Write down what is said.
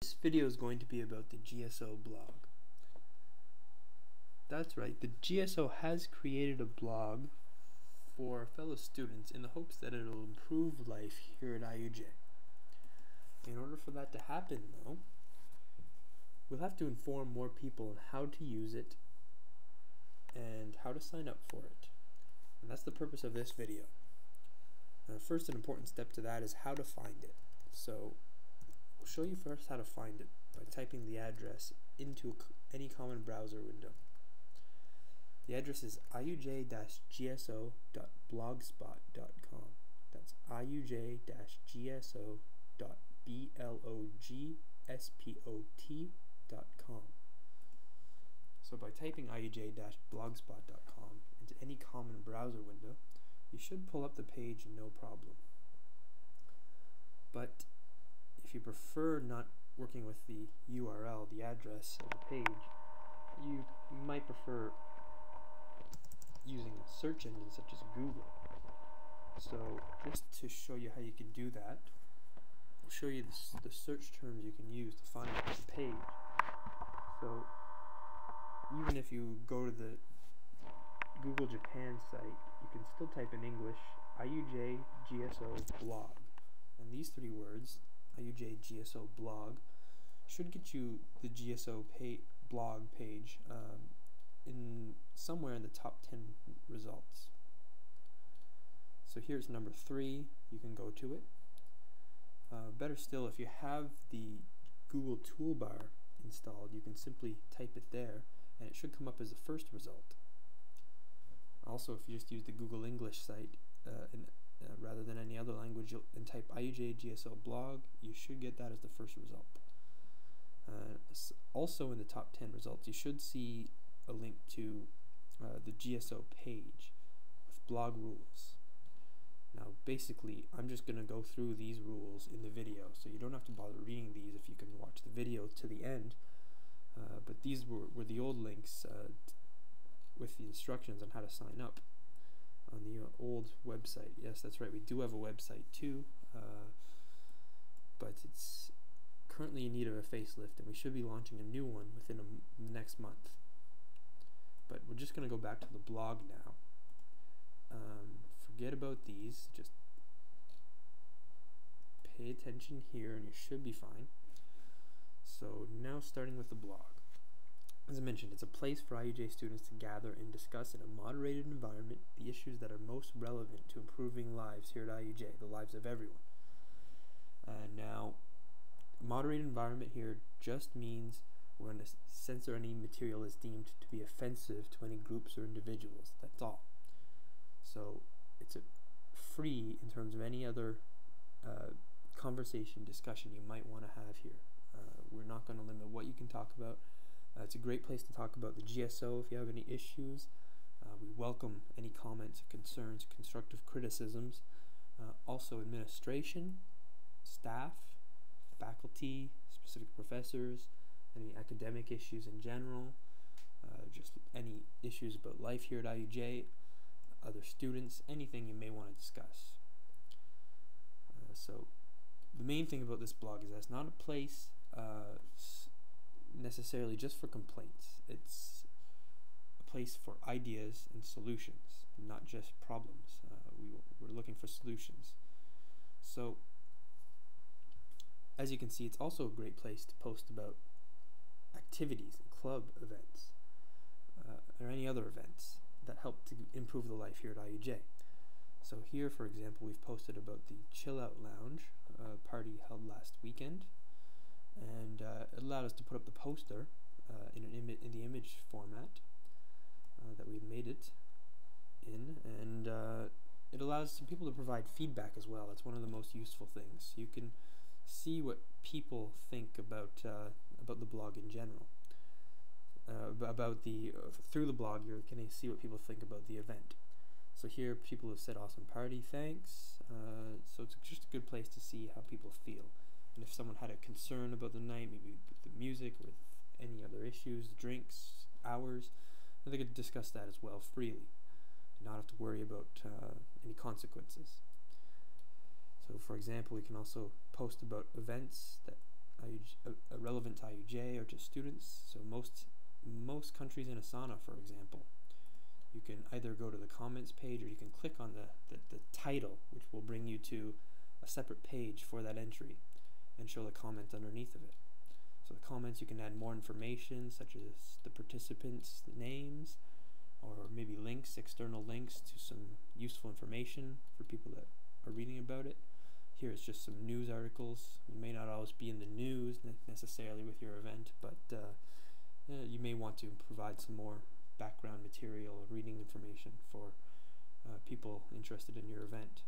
This video is going to be about the GSO blog. That's right, the GSO has created a blog for fellow students in the hopes that it will improve life here at IUJ. In order for that to happen, though, we'll have to inform more people on how to use it and how to sign up for it. And that's the purpose of this video. First, an important step to that is how to find it. So we'll show you first how to find it by typing the address into any common browser window. The address is iuj-gso.blogspot.com. That's iuj-gso.blogspot.com. So by typing iuj-blogspot.com into any common browser window, you should pull up the page no problem. But if you prefer not working with the URL, the address of the page, you might prefer using a search engine such as Google. So just to show you how you can do that, I'll show you the search terms you can use to find the page. So even if you go to the Google Japan site, you can still type in English IUJ GSO blog. And these three words, IUJ GSO blog, should get you the GSO blog page in somewhere in the top 10 results. So here's number 3, you can go to it. Better still, if you have the Google toolbar installed, you can simply type it there and it should come up as the first result. Also, if you just use the Google English site rather than any other language and type IUJ GSO blog, you should get that as the first result. Also in the top 10 results, you should see a link to the GSO page with blog rules. Now basically, I'm just going to go through these rules in the video, so you don't have to bother reading these if you can watch the video to the end. But these were the old links with the instructions on how to sign up on the old website. Yes, that's right, we do have a website too, but it's currently in need of a facelift, and we should be launching a new one within the next month. But we're just going to go back to the blog now. Forget about these, just pay attention here and you should be fine. So now starting with the blog. As I mentioned, it's a place for IUJ students to gather and discuss in a moderated environment the issues that are most relevant to improving lives here at IUJ, the lives of everyone. Now, moderated environment here just means we're going to censor any material as deemed to be offensive to any groups or individuals. That's all. So it's free in terms of any other conversation, discussion you might want to have here. We're not going to limit what you can talk about. It's a great place to talk about the GSO if you have any issues. We welcome any comments, concerns, constructive criticisms. Also administration, staff, faculty, specific professors, any academic issues in general, just any issues about life here at IUJ, other students, anything you may want to discuss. So the main thing about this blog is that it's not a place necessarily just for complaints. It's a place for ideas and solutions, not just problems. We're looking for solutions. So as you can see, it's also a great place to post about activities and club events or any other events that help to improve the life here at IUJ. So here, for example, we've posted about the Chill Out Lounge party held last weekend, and it allowed us to put up the poster in the image format that we've made it in, and it allows some people to provide feedback as well. That's one of the most useful things. You can see what people think about the blog in general. Through the blog, you can see what people think about the event. So here, people have said awesome party, thanks. So it's just a good place to see how people feel. And if someone had a concern about the night, maybe with the music, with any other issues, drinks, hours, they could discuss that as well freely, and not have to worry about any consequences. So for example, we can also post about events that relevant to IUJ or to students. So most countries in Asana, for example, you can either go to the comments page or you can click on the title, which will bring you to a separate page for that entry and show the comment underneath of it. So the comments, you can add more information such as the participants' names, or maybe links, external links to some useful information for people that are reading about it. Here it's just some news articles. You may not always be in the news necessarily with your event, but you may want to provide some more background material or reading information for people interested in your event.